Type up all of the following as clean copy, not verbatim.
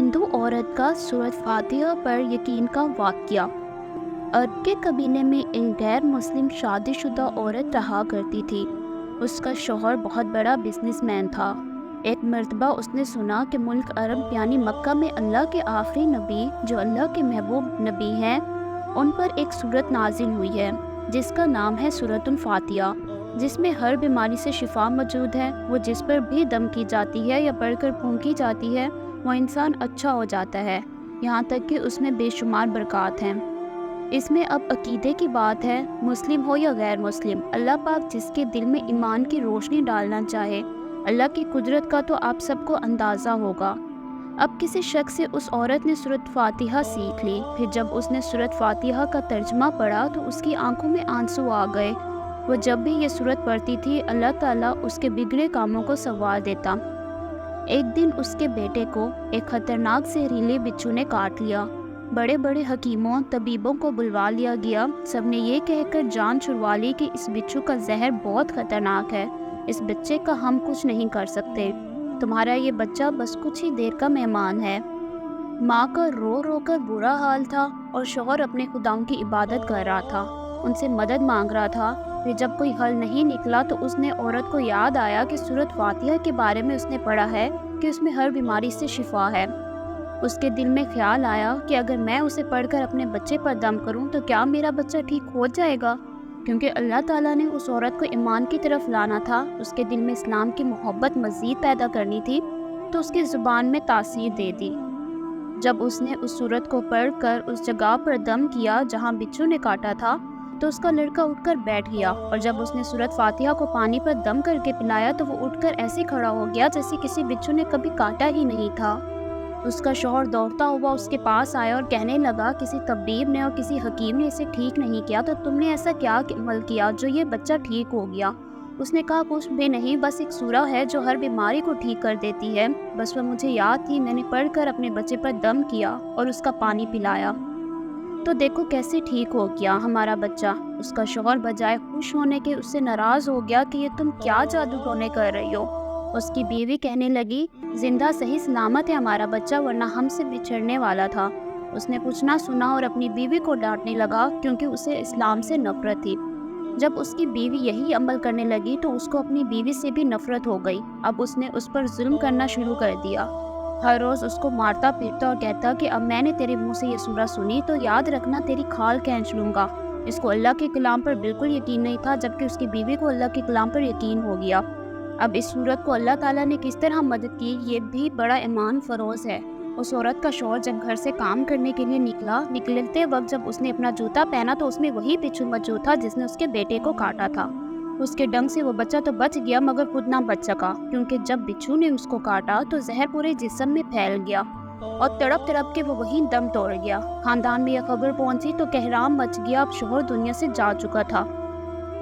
ہندو عورت کا سورۃ فاتحہ پر یقین کا واقعہ۔ عرب کے قبیلے میں ایک غیر مسلم شادی شدہ عورت رہا کرتی تھی۔ اس کا شوہر بہت بڑا بزنس مین تھا۔ ایک مرتبہ اس نے سنا کہ ملک عرب یعنی مکہ میں اللہ کے آخری نبی جو اللہ کے محبوب نبی ہیں، ان پر ایک سورت نازل ہوئی ہے جس کا نام ہے سورۃ الفاتحہ، جس میں ہر بیماری سے شفا موجود ہے۔ وہ جس پر بھی دم کی جاتی ہے یا پڑھ کر پھونکی جاتی ہے وہ انسان اچھا ہو جاتا ہے، یہاں تک کہ اس میں بے شمار برکات ہیں۔ اس میں اب عقیدے کی بات ہے، مسلم ہو یا غیر مسلم، اللہ پاک جس کے دل میں ایمان کی روشنی ڈالنا چاہے، اللہ کی قدرت کا تو آپ سب کو اندازہ ہوگا۔ اب کسی شخص سے اس عورت نے سورۃ فاتحہ سیکھ لی، پھر جب اس نے سورۃ فاتحہ کا ترجمہ پڑھا تو اس کی آنکھوں میں آنسو آ گئے۔ وہ جب بھی یہ سورت پڑھتی تھی اللہ تعالیٰ اس کے بگڑے کاموں کو سنوار دیتا۔ ایک دن اس کے بیٹے کو ایک خطرناک زہریلے بچھو نے کاٹ لیا۔ بڑے بڑے حکیموں طبیبوں کو بلوا لیا گیا، سب نے یہ کہہ کر جان چھڑوا لی کہ اس بچھو کا زہر بہت خطرناک ہے، اس بچے کا ہم کچھ نہیں کر سکتے، تمہارا یہ بچہ بس کچھ ہی دیر کا مہمان ہے۔ ماں کا رو رو کر برا حال تھا اور شوہر اپنے خداؤں کی عبادت کر رہا تھا، ان سے مدد مانگ رہا تھا۔ پھر جب کوئی حل نہیں نکلا تو اس نے عورت کو یاد آیا کہ سورۃ فاتحہ کے بارے میں اس نے پڑھا ہے کہ اس میں ہر بیماری سے شفا ہے۔ اس کے دل میں خیال آیا کہ اگر میں اسے پڑھ کر اپنے بچے پر دم کروں تو کیا میرا بچہ ٹھیک ہو جائے گا؟ کیونکہ اللہ تعالیٰ نے اس عورت کو ایمان کی طرف لانا تھا، اس کے دل میں اسلام کی محبت مزید پیدا کرنی تھی، تو اس کی زبان میں تاثیر دے دی۔ جب اس نے اس سورت کو پڑھ کر اس جگہ پر دم کیا جہاں بچھو نے کاٹا تھا تو اس کا لڑکا اٹھ کر بیٹھ گیا، اور جب اس نے سورۃ فاتحہ کو پانی پر دم کر کے پلایا تو وہ اٹھ کر ایسے کھڑا ہو گیا جیسے کسی بچھو نے کبھی کاٹا ہی نہیں تھا۔ اس کا شوہر دوڑتا ہوا اس کے پاس آیا اور کہنے لگا کسی طبیب نے اور کسی حکیم نے اسے ٹھیک نہیں کیا، تو تم نے ایسا کیا عمل کیا جو یہ بچہ ٹھیک ہو گیا؟ اس نے کہا کچھ بھی نہیں، بس ایک سورہ ہے جو ہر بیماری کو ٹھیک کر دیتی ہے، بس وہ مجھے یاد تھی، میں نے پڑھ کر اپنے بچے پر دم کیا اور اس کا پانی پلایا، تو دیکھو کیسے ٹھیک ہو گیا ہمارا بچہ۔ اس کا شوہر بجائے خوش ہونے کے اس سے ناراض ہو گیا کہ یہ تم کیا جادو ٹونے کر رہی ہو۔ اس کی بیوی کہنے لگی زندہ صحیح سلامت ہے ہمارا بچہ، ورنہ ہم سے بچھڑنے والا تھا۔ اس نے کچھ نہ سنا اور اپنی بیوی کو ڈانٹنے لگا کیونکہ اسے اسلام سے نفرت تھی۔ جب اس کی بیوی یہی عمل کرنے لگی تو اس کو اپنی بیوی سے بھی نفرت ہو گئی۔ اب اس نے اس پر ظلم کرنا شروع کر دیا، ہر روز اس کو مارتا پیٹتا اور کہتا کہ اب میں نے تیرے منہ سے یہ سورہ سنی تو یاد رکھنا تیری کھال کھینچ لوں گا۔ اس کو اللہ کے کلام پر بالکل یقین نہیں تھا، جبکہ اس کی بیوی کو اللہ کے کلام پر یقین ہو گیا۔ اب اس صورت کو اللہ تعالیٰ نے کس طرح مدد کی یہ بھی بڑا ایمان فروز ہے۔ اس عورت کا شوہر جب گھر سے کام کرنے کے لیے نکلتے وقت جب اس نے اپنا جوتا پہنا تو اس میں وہی بچھو موجود تھا جس نے اس کے بیٹے کو کاٹا تھا۔ اس کے ڈنگ سے وہ بچہ تو بچ گیا مگر خود نہ بچ سکا، کیونکہ جب بچھو نے اس کو کاٹا تو زہر پورے جسم میں پھیل گیا اور تڑپ تڑپ کے وہ وہیں دم توڑ گیا۔ خاندان میں یہ خبر پہنچی تو کہرام مچ گیا، اب شوہر دنیا سے جا چکا تھا۔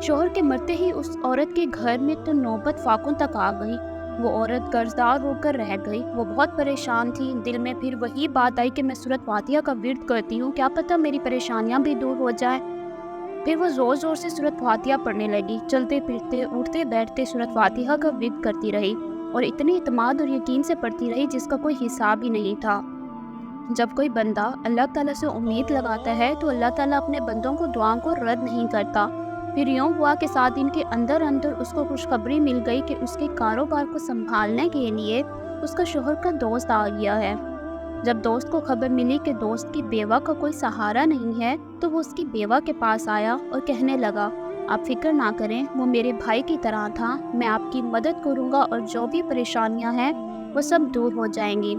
شوہر کے مرتے ہی اس عورت کے گھر میں تو نوبت فاقوں تک آ گئی۔ وہ عورت قرضدار ہو کر رہ گئی، وہ بہت پریشان تھی۔ دل میں پھر وہی بات آئی کہ میں سورۃ فاتحہ کا ورد کرتی ہوں، کیا پتہ میری پریشانیاں بھی دور ہو جائیں۔ پھر وہ زور زور سے سورۃ فاتحہ پڑھنے لگی، چلتے پھرتے اٹھتے بیٹھتے سورۃ فاتحہ کا ورد کرتی رہی اور اتنے اعتماد اور یقین سے پڑھتی رہی جس کا کوئی حساب ہی نہیں تھا۔ جب کوئی بندہ اللہ تعالیٰ سے امید لگاتا ہے تو اللہ تعالیٰ اپنے بندوں کو دعاؤں کو رد نہیں کرتا۔ پھر یوں ہوا کہ 7 دن کے اندر اس کو خوشخبری مل گئی کہ اس کے کاروبار کو سنبھالنے کے لیے اس کا شوہر کا دوست آ گیا ہے۔ جب دوست کو خبر ملی کہ دوست کی بیوہ کا کوئی سہارا نہیں ہے تو وہ اس کی بیوہ کے پاس آیا اور کہنے لگا آپ فکر نہ کریں، وہ میرے بھائی کی طرح تھا، میں آپ کی مدد کروں گا اور جو بھی پریشانیاں ہیں وہ سب دور ہو جائیں گی۔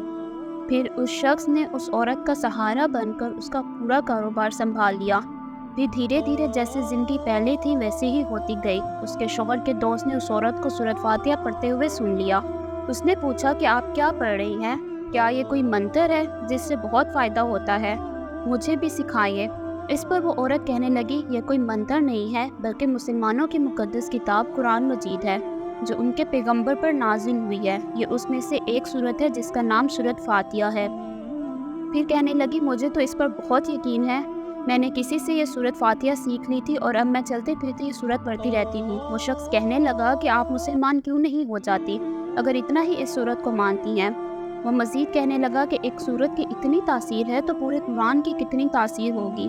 پھر اس شخص نے اس عورت کا سہارا بن کر اس کا پورا کاروبار سنبھال لیا۔ پھر دھیرے دھیرے جیسے زندگی پہلے تھی ویسے ہی ہوتی گئی۔ اس کے شوہر کے دوست نے اس عورت کو سورۃ فاتحہ پڑھتے ہوئے سن لیا۔ اس نے پوچھا کہ آپ کیا پڑھ رہی ہیں؟ کیا یہ کوئی منتر ہے جس سے بہت فائدہ ہوتا ہے؟ مجھے بھی سکھائیے۔ اس پر وہ عورت کہنے لگی یہ کوئی منتر نہیں ہے بلکہ مسلمانوں کی مقدس کتاب قرآن مجید ہے جو ان کے پیغمبر پر نازل ہوئی ہے، یہ اس میں سے ایک سورت ہے جس کا نام سورۃ فاتحہ ہے۔ پھر کہنے لگی مجھے تو اس پر بہت یقین ہے، میں نے کسی سے یہ سورۃ فاتحہ سیکھ لی تھی اور اب میں چلتے پھرتے یہ سورت پڑھتی رہتی ہوں۔ وہ شخص کہنے لگا کہ آپ مسلمان کیوں نہیں ہو جاتی اگر اتنا ہی اس سورت کو مانتی ہیں؟ وہ مزید کہنے لگا کہ ایک صورت کی اتنی تاثیر ہے تو پورے قرآن کی کتنی تاثیر ہوگی۔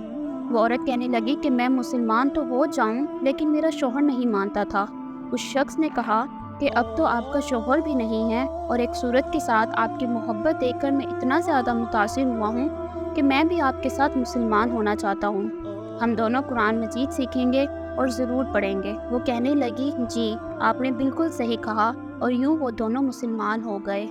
وہ عورت کہنے لگی کہ میں مسلمان تو ہو جاؤں لیکن میرا شوہر نہیں مانتا تھا۔ اس شخص نے کہا کہ اب تو آپ کا شوہر بھی نہیں ہے اور ایک صورت کے ساتھ آپ کی محبت دیکھ کر میں اتنا زیادہ متاثر ہوا ہوں کہ میں بھی آپ کے ساتھ مسلمان ہونا چاہتا ہوں۔ ہم دونوں قرآن مجید سیکھیں گے اور ضرور پڑھیں گے۔ وہ کہنے لگی جی آپ نے بالکل صحیح کہا، اور یوں وہ دونوں مسلمان ہو گئے۔